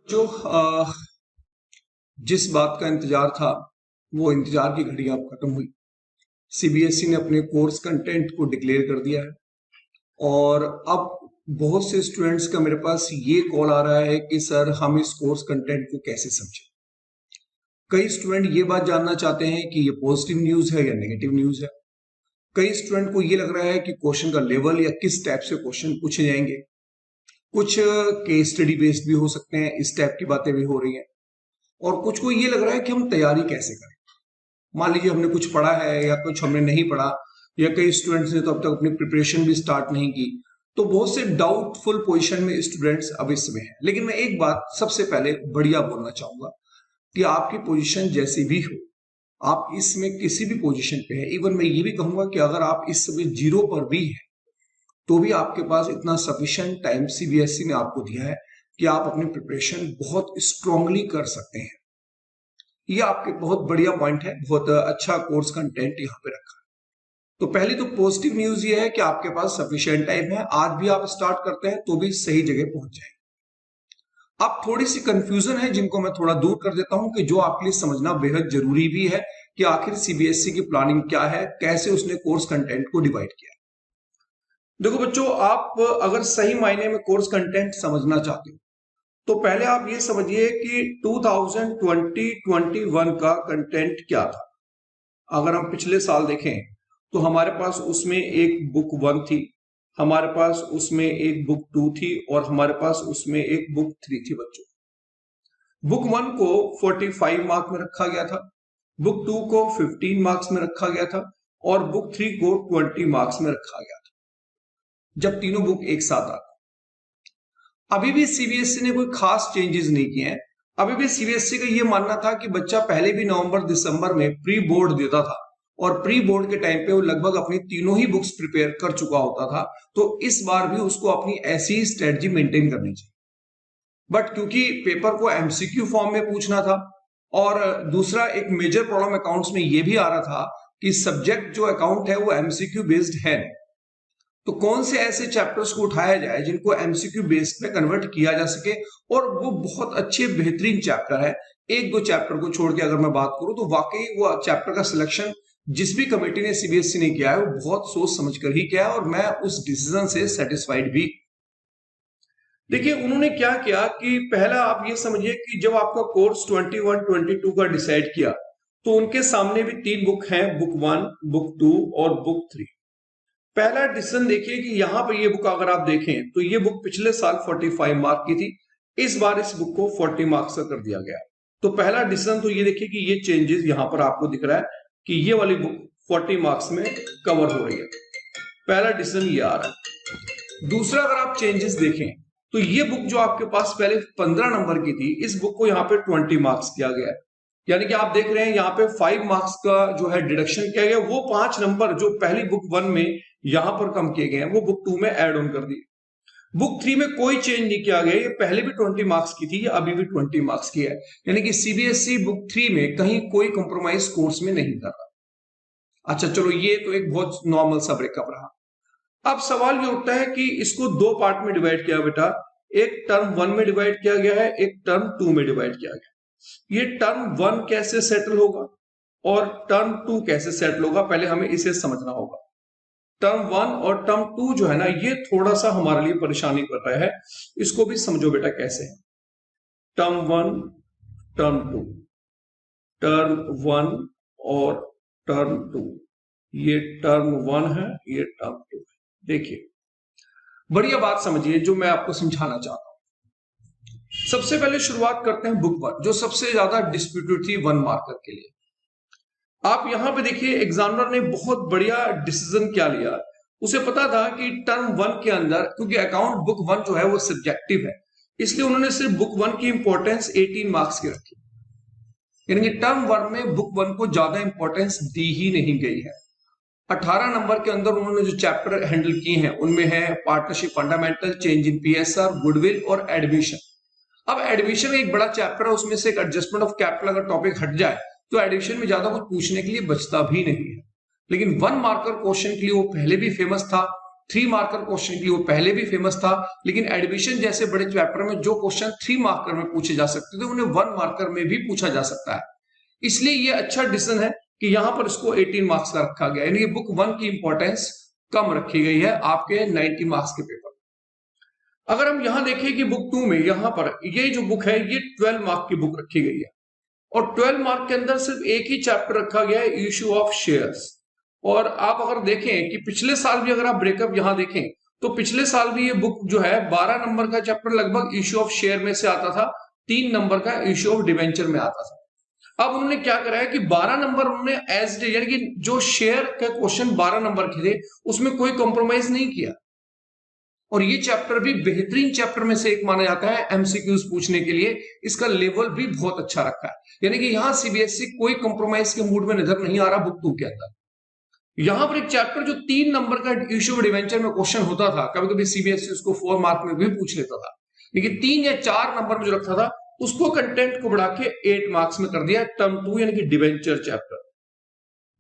जो जिस बात का इंतजार था वो इंतजार की घड़ी अब खत्म हुई। सीबीएसई ने अपने कोर्स कंटेंट को डिक्लेयर कर दिया है और अब बहुत से स्टूडेंट्स का मेरे पास ये कॉल आ रहा है कि सर हम इस कोर्स कंटेंट को कैसे समझें। कई स्टूडेंट ये बात जानना चाहते हैं कि ये पॉजिटिव न्यूज है या नेगेटिव न्यूज है। कई स्टूडेंट को ये लग रहा है कि क्वेश्चन का लेवल या किस टाइप से क्वेश्चन पूछे जाएंगे। कुछ केस स्टडी बेस्ड भी हो सकते हैं, इस टाइप की बातें भी हो रही हैं। और कुछ को ये लग रहा है कि हम तैयारी कैसे करें। मान लीजिए हमने कुछ पढ़ा है या कुछ हमने नहीं पढ़ा, या कई स्टूडेंट्स ने तो अब तक अपनी प्रिपरेशन भी स्टार्ट नहीं की। तो बहुत से डाउटफुल पोजीशन में स्टूडेंट्स अब इस समय हैं। लेकिन मैं एक बात सबसे पहले बढ़िया बोलना चाहूंगा कि आपकी पोजीशन जैसी भी हो, आप इसमें किसी भी पोजीशन पे है, इवन मैं ये भी कहूंगा कि अगर आप इस समय जीरो पर भी है तो भी आपके पास इतना सफिशिएंट टाइम सीबीएसई ने आपको दिया है कि आप अपनी प्रिपरेशन बहुत स्ट्रांगली कर सकते हैं। ये आपके बहुत बढ़िया पॉइंट है, बहुत अच्छा कोर्स कंटेंट यहाँ पे रखा है। तो पहली तो पॉजिटिव न्यूज ये है कि आपके पास सफिशिएंट टाइम है, आज भी आप स्टार्ट करते हैं तो भी सही जगह पहुंच जाएंगे। अब थोड़ी सी कंफ्यूजन है जिनको मैं थोड़ा दूर कर देता हूं कि जो आपके लिए समझना बेहद जरूरी भी है कि आखिर सीबीएसई की प्लानिंग क्या है, कैसे उसने कोर्स कंटेंट को डिवाइड किया। देखो बच्चों, आप अगर सही मायने में कोर्स कंटेंट समझना चाहते हो तो पहले आप ये समझिए कि 2020-21 का कंटेंट क्या था। अगर हम पिछले साल देखें तो हमारे पास उसमें एक बुक 1 थी, हमारे पास उसमें एक बुक 2 थी और हमारे पास उसमें एक बुक 3 थी बच्चों। बुक 1 को 45 मार्क में रखा गया था, बुक 2 को 15 मार्क्स में रखा गया था और बुक 3 को 20 मार्क्स में रखा गया था, जब तीनों बुक एक साथ आती। अभी भी सीबीएसई ने कोई खास चेंजेस नहीं किए हैं। अभी भी सीबीएसई का ये मानना था कि बच्चा पहले भी नवंबर दिसंबर में प्री बोर्ड देता था और प्री बोर्ड के टाइम पे वो लगभग अपनी तीनों ही बुक्स प्रिपेयर कर चुका होता था। तो इस बार भी उसको अपनी ऐसी ही स्ट्रेटजी मेंटेन करनी चाहिए। बट क्योंकि पेपर को एमसीक्यू फॉर्म में पूछना था और दूसरा एक मेजर प्रॉब्लम अकाउंट्स में ये भी आ रहा था कि सब्जेक्ट जो अकाउंट है वो एमसीक्यू बेस्ड है, तो कौन से ऐसे चैप्टर्स को उठाया जाए जिनको एमसीक्यू बेस्ड में कन्वर्ट किया जा सके और वो बहुत अच्छे बेहतरीन चैप्टर है। एक दो चैप्टर को छोड़ के अगर मैं बात करूं तो वाकई वो चैप्टर का सिलेक्शन जिस भी कमेटी ने सीबीएसई ने किया है वो बहुत सोच समझ कर ही किया है और मैं उस डिसीजन से सेटिस्फाइड भी। देखिए उन्होंने क्या किया कि पहला आप ये समझिए कि जब आपका कोर्स 21-22 का डिसाइड किया तो उनके सामने भी 3 बुक हैं, बुक 1, बुक 2 और बुक 3। पहला डिसीजन देखिए कि यहां पर ये बुक अगर आप देखें तो ये बुक पिछले साल 45 मार्क की थी, इस बार इस बुक को 40 मार्क्स का कर दिया गया। तो पहला डिसीजन तो ये देखिए कि ये चेंजेस यहां पर आपको दिख रहा है कि ये वाली बुक 40 मार्क्स में कवर हो रही है। पहला डिसीजन ये आ रहा है। दूसरा अगर आप चेंजेस देखें तो ये बुक जो आपके पास पहले 15 नंबर की थी, इस बुक को यहाँ पे 20 मार्क्स किया गया है। यानी कि आप देख रहे हैं यहाँ पे 5 मार्क्स का जो है डिडक्शन किया गया, वो 5 नंबर जो पहली बुक 1 में यहां पर कम किए गए हैं वो बुक 2 में ऐड ऑन कर दिए। बुक 3 में कोई चेंज नहीं किया गया, ये पहले भी 20 मार्क्स की थी, ये अभी भी 20 मार्क्स की है। यानी कि सीबीएसई बुक 3 में कहीं कोई कंप्रोमाइज कोर्स में नहीं कर रहा। अच्छा चलो, ये तो एक बहुत नॉर्मल सा ब्रेकअप रहा। अब सवाल ये उठता है कि इसको 2 पार्ट में डिवाइड किया बेटा, एक टर्म 1 में डिवाइड किया गया है, एक टर्म 2 में डिवाइड किया गया। ये टर्म 1 कैसे सेटल होगा और टर्म 2 कैसे सेटल होगा, पहले हमें इसे समझना होगा। टर्म 1 और टर्म 2 जो है ना, ये थोड़ा सा हमारे लिए परेशानी कर रहा है, इसको भी समझो बेटा कैसे है। टर्म 1, टर्म 2, टर्म 1 और टर्म 2, ये टर्म 1 है, ये टर्म 2 है। देखिए बढ़िया बात समझिए जो मैं आपको समझाना चाहता हूं। सबसे पहले शुरुआत करते हैं बुक 1 जो सबसे ज्यादा डिस्प्यूटेड थी 1 मार्कर के लिए। आप यहां पे देखिए एग्जामिनर ने बहुत बढ़िया डिसीजन क्या लिया। उसे पता था कि टर्म 1 के अंदर, क्योंकि अकाउंट बुक 1 जो है वो सब्जेक्टिव है, इसलिए उन्होंने सिर्फ बुक 1 की इंपॉर्टेंस 18 मार्क्स की रखी। यानी कि टर्म 1 में बुक 1 को ज्यादा इंपॉर्टेंस दी ही नहीं गई है। 18 नंबर के अंदर उन्होंने जो चैप्टर हैंडल किए हैं उनमें है partnership fundamental, change in PSR, goodwill और एडमिशन। अब एडमिशन एक बड़ा चैप्टर है, उसमें से एक एडजस्टमेंट ऑफ कैपिटल अगर टॉपिक हट जाए तो एडिशन में ज्यादा कुछ पूछने के लिए बचता भी नहीं है। लेकिन 1 मार्कर क्वेश्चन के लिए वो पहले भी फेमस था 3 मार्कर क्वेश्चन के लिए वो पहले भी फेमस था, लेकिन एडमिशन जैसे बड़े चैप्टर में जो क्वेश्चन 3 मार्कर में पूछे जा सकते थे उन्हें 1 मार्कर में भी पूछा जा सकता है। इसलिए ये अच्छा डिसीजन है कि यहां पर इसको 18 मार्क्स का रखा गया, यानी बुक 1 की इंपॉर्टेंस कम रखी गई है आपके 90 मार्क्स के पेपर। अगर हम यहां देखें कि बुक 2 में यहां पर ये जो बुक है ये 12 मार्क की बुक रखी गई है और 12 मार्क के अंदर सिर्फ एक ही चैप्टर रखा गया है, इश्यू ऑफ शेयर्स। और आप अगर देखें कि पिछले साल भी अगर आप ब्रेकअप यहां देखें तो पिछले साल भी ये बुक जो है 12 नंबर का चैप्टर लगभग इश्यू ऑफ शेयर में से आता था, 3 नंबर का इश्यू ऑफ डिवेंचर में आता था। अब उन्होंने क्या करा है कि 12 नंबर उन्होंने एज डे, यानी कि जो शेयर का क्वेश्चन 12 नंबर के थे उसमें कोई कॉम्प्रोमाइज नहीं किया और ये चैप्टर भी बेहतरीन चैप्टर में से एक माना जाता है एमसीक्यूज पूछने के लिए। इसका लेवल भी बहुत अच्छा रखा है, यानी कि यहां सीबीएसई कोई कॉम्प्रोमाइज के मूड में नजर नहीं आ रहा बुक 2 के अंदर। यहां पर एक चैप्टर जो 3 नंबर का इश्यू डिवेंचर में क्वेश्चन होता था, कभी कभी सीबीएसई उसको 4 मार्क में भी पूछ लेता था, लेकिन 3 या 4 नंबर में जो रखा था उसको कंटेंट को बढ़ा के 8 मार्क्स में कर दिया। टर्म 2 यानी कि डिवेंचर चैप्टर,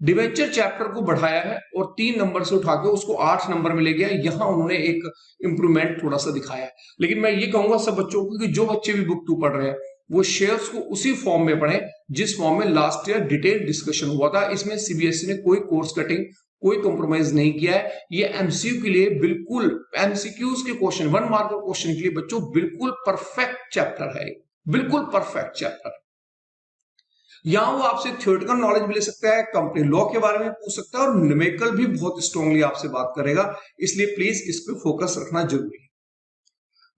डिवेंचर चैप्टर को बढ़ाया है और 3 नंबर से उठा के उसको 8 नंबर में ले गया। यहां उन्होंने एक इंप्रूवमेंट थोड़ा सा दिखाया है। लेकिन मैं ये कहूंगा सब बच्चों को कि जो बच्चे भी बुक 2 पढ़ रहे हैं वो शेयर्स को उसी फॉर्म में पढ़ें जिस फॉर्म में लास्ट ईयर डिटेल डिस्कशन हुआ था। इसमें सीबीएसई ने कोई कोर्स कटिंग, कोई कॉम्प्रोमाइज नहीं किया है। ये एमसीक्यू के लिए बिल्कुल, एमसीक्यूज के क्वेश्चन 1 मार्क क्वेश्चन के लिए बच्चों बिल्कुल परफेक्ट चैप्टर है, बिल्कुल परफेक्ट चैप्टर। यहां वो आपसे थ्योरेटिकल नॉलेज भी ले सकता है, कंपनी लॉ के बारे में पूछ सकता है और न्यूमेरिकल भी बहुत स्ट्रांगली आपसे बात करेगा, इसलिए प्लीज इस पे फोकस रखना जरूरी है।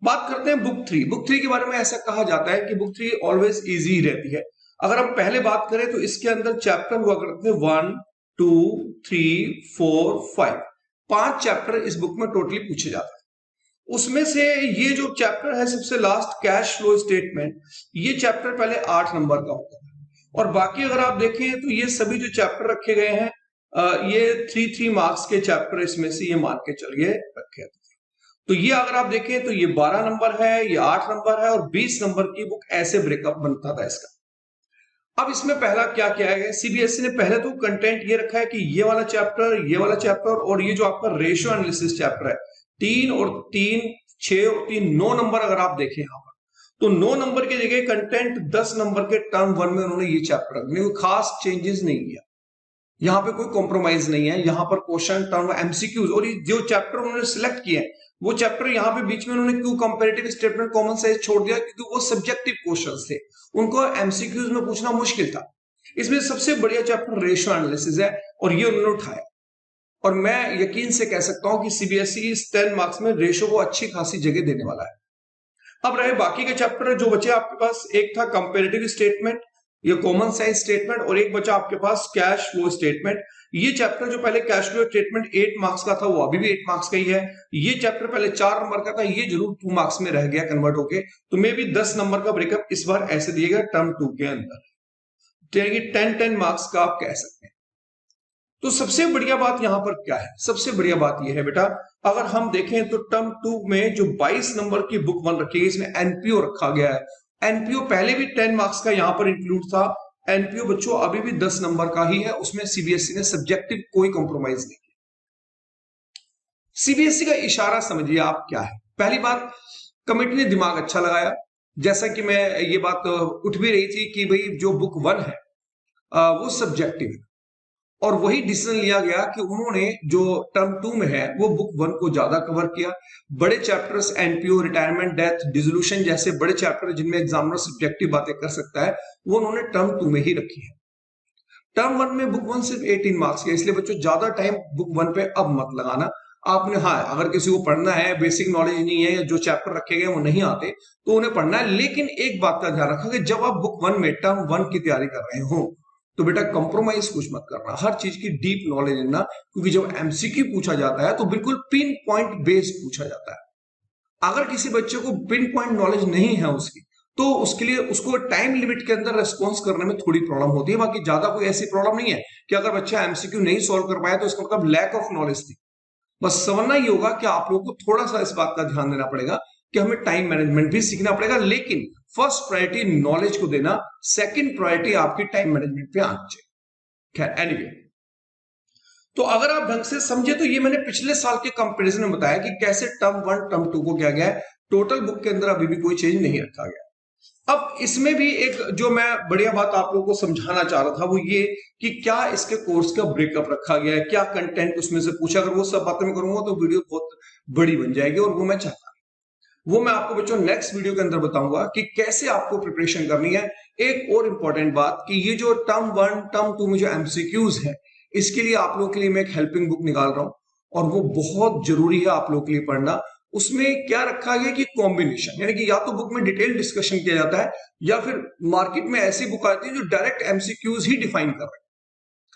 बात करते हैं बुक 3। बुक 3 के बारे में ऐसा कहा जाता है कि बुक 3 ऑलवेज इजी रहती है। अगर हम पहले बात करें तो इसके अंदर चैप्टर हुआ करते हैं 1 2 3 4 5, 5 चैप्टर इस बुक में टोटली पूछे जाते हैं। उसमें से ये जो चैप्टर है सबसे लास्ट कैश फ्लो स्टेटमेंट, ये चैप्टर पहले 8 नंबर का होता है और बाकी अगर आप देखें तो ये सभी जो चैप्टर रखे गए हैं ये 3 मार्क्स के चैप्टर इसमें से ये मान के चलिए रखे हैं। तो ये अगर आप देखें तो ये 12 नंबर है, ये 8 नंबर है और 20 नंबर की बुक, ऐसे ब्रेकअप बनता था इसका। अब इसमें पहला क्या किया है, सीबीएसई ने पहले तो कंटेंट ये रखा है कि ये वाला चैप्टर, ये वाला चैप्टर और ये जो आपका रेशियो एनालिसिस चैप्टर है 3 और 3 6 और 3 9 नंबर अगर आप देखें यहां पर तो 9 नंबर की जगह कंटेंट 10 नंबर के टर्म 1 में उन्होंने ये चैप्टर रखने कोई खास चेंजेस नहीं किया। यहां पे कोई कॉम्प्रोमाइज नहीं है। यहां पर क्वेश्चन टर्म एमसीक्यूज और जो चैप्टर उन्होंने सिलेक्ट किए हैं वो चैप्टर यहां पे बीच में उन्होंने क्यों कंपैरेटिव स्टेटमेंट कॉमन साइज छोड़ दिया, क्योंकि वो सब्जेक्टिव क्वेश्चंस थे, उनको एमसीक्यूज में पूछना मुश्किल था। इसमें सबसे बढ़िया चैप्टर रेशियो एनालिसिस है और ये उन्होंने उठाया और मैं यकीन से कह सकता हूं कि सीबीएसई इस 10 मार्क्स में रेशियो को अच्छी खासी जगह देने वाला है। अब रहे बाकी के चैप्टर जो बचे आपके पास, एक था कंपैरेटिव स्टेटमेंट, ये कॉमन साइज स्टेटमेंट और एक बचा आपके पास कैश फ्लो स्टेटमेंट। ये चैप्टर जो पहले कैश फ्लो स्टेटमेंट 8 मार्क्स का था वो अभी भी 8 मार्क्स का ही है। ये चैप्टर पहले 4 नंबर का था, ये जरूर 2 मार्क्स में रह गया कन्वर्ट होके, तो मे भी 10 नंबर का ब्रेकअप इस बार ऐसे दिएगा टर्म 2 के अंदर, 10 मार्क्स का आप कह सकते हैं। तो सबसे बढ़िया बात यहां पर क्या है, सबसे बढ़िया बात यह है बेटा, अगर हम देखें तो टर्म 2 में जो 22 नंबर की बुक 1 रखी है इसमें एनपीओ रखा गया है। एनपीओ पहले भी 10 मार्क्स का यहां पर इंक्लूड था, एनपीओ बच्चों अभी भी 10 नंबर का ही है, उसमें सीबीएसई ने सब्जेक्टिव कोई कॉम्प्रोमाइज नहीं किया। सीबीएसई का इशारा समझिए आप क्या है। पहली बात, कमेटी ने दिमाग अच्छा लगाया, जैसा कि मैं ये बात उठ भी रही थी कि भाई जो बुक 1 है वो सब्जेक्टिव है और वही डिसीजन लिया गया कि उन्होंने जो टर्म 2 में है वो बुक 1 को ज्यादा कवर किया। बड़े chapters NPO, retirement, death, dissolution जैसे बड़े चैप्टर जिनमें एग्जामिनर सब्जेक्टिव बातें कर सकता है वो उन्होंने टर्म 2 में ही रखी है। टर्म 1 में बुक 1 सिर्फ 18 मार्क्स की है, इसलिए बच्चों ज्यादा टाइम बुक 1 पे अब मत लगाना आपने। हाँ, अगर किसी को पढ़ना है, बेसिक नॉलेज नहीं है या जो चैप्टर रखे गए वो नहीं आते तो उन्हें पढ़ना है, लेकिन एक बात का ध्यान रखा कि जब आप बुक 1 में टर्म 1 की तैयारी कर रहे हो तो बेटा कंप्रोमाइज कुछ मत करना, हर चीज की डीप नॉलेज लेना, क्योंकि जब एमसीक्यू पूछा जाता है तो बिल्कुल पिन पॉइंट बेस्ड पूछा जाता है। अगर किसी बच्चे को पिन पॉइंट नॉलेज नहीं है उसकी तो उसके लिए उसको टाइम लिमिट के अंदर रेस्पॉन्स करने में थोड़ी प्रॉब्लम होती है, बाकी ज्यादा कोई ऐसी प्रॉब्लम नहीं है कि अगर बच्चा एमसीक्यू नहीं सोल्व कर पाया तो इसका मतलब लैक ऑफ नॉलेज थी। बस समझना ही होगा कि आप लोगों को थोड़ा सा इस बात का ध्यान देना पड़ेगा कि हमें टाइम मैनेजमेंट भी सीखना पड़ेगा, लेकिन फर्स्ट प्रायोरिटी नॉलेज को देना, सेकंड प्रायोरिटी आपकी टाइम मैनेजमेंट पे आनी चाहिए। खैर एनीवे, तो अगर आप ढंग से समझे तो ये मैंने पिछले साल के कंपैरिजन में बताया कि कैसे टर्म 1 टर्म 2 को क्या गया है, टोटल बुक के अंदर अभी भी कोई चेंज नहीं रखा गया। अब इसमें भी एक जो मैं बढ़िया बात आप लोगों को समझाना चाह रहा था वो ये कि क्या इसके कोर्स का ब्रेकअप रखा गया है, क्या कंटेंट उसमें से पूछा। अगर वो सब बातें मैं करूंगा तो वीडियो बहुत बड़ी बन जाएगी और वो मैं चाहता हूं। वो मैं आपको बच्चों नेक्स्ट वीडियो के अंदर बताऊंगा कि कैसे आपको प्रिपरेशन करनी है। एक और इंपॉर्टेंट बात कि ये जो टर्म 1 टर्म 2 में जो एमसीक्यूज है, इसके लिए आप लोगों के लिए मैं एक हेल्पिंग बुक निकाल रहा हूं और वो बहुत जरूरी है आप लोगों के लिए पढ़ना। उसमें क्या रखा गया कि कॉम्बिनेशन, यानी कि या तो बुक में डिटेल डिस्कशन किया जाता है या फिर मार्केट में ऐसी बुक आती है जो डायरेक्ट एमसीक्यूज ही डिफाइन कर रहे हैं,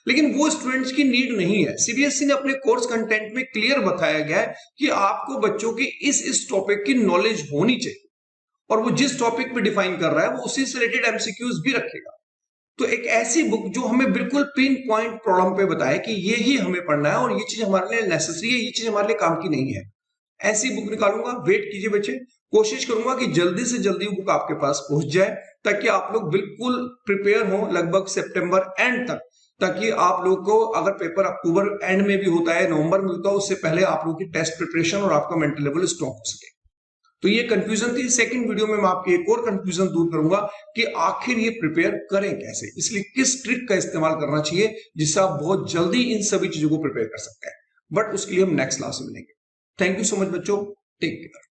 लेकिन वो स्टूडेंट्स की नीड नहीं है। सीबीएसई ने अपने कोर्स कंटेंट में क्लियर बताया गया है कि आपको बच्चों की इस टॉपिक की नॉलेज होनी चाहिए और वो जिस टॉपिक पे डिफाइन कर रहा है वो उसी से रिलेटेड एमसीक्यूज भी रखेगा। तो एक ऐसी बुक जो हमें बिल्कुल पिन पॉइंट प्रॉब्लम पे बताए कि ये ही हमें पढ़ना है और ये चीज हमारे लिए नेसेसरी है, ये चीज हमारे लिए काम की नहीं है, ऐसी बुक निकालूंगा। वेट कीजिए बच्चे, कोशिश करूंगा कि जल्दी से जल्दी बुक आपके पास पहुंच जाए ताकि आप लोग बिल्कुल प्रिपेयर हो लगभग सितंबर एंड तक, ताकि आप लोग को अगर पेपर अक्टूबर एंड में भी होता है, नवंबर में होता है, उससे पहले आप लोग की टेस्ट प्रिपरेशन और आपका मेंटल लेवल स्ट्रॉन्ग हो सके। तो ये कंफ्यूजन थी। सेकंड वीडियो में मैं आपकी एक और कंफ्यूजन दूर करूंगा कि आखिर ये प्रिपेयर करें कैसे, इसलिए किस ट्रिक का इस्तेमाल करना चाहिए जिससे आप बहुत जल्दी इन सभी चीजों को प्रिपेयर कर सकते हैं। बट उसके लिए हम नेक्स्ट क्लास में मिलेंगे। थैंक यू सो मच बच्चों, टेक केयर।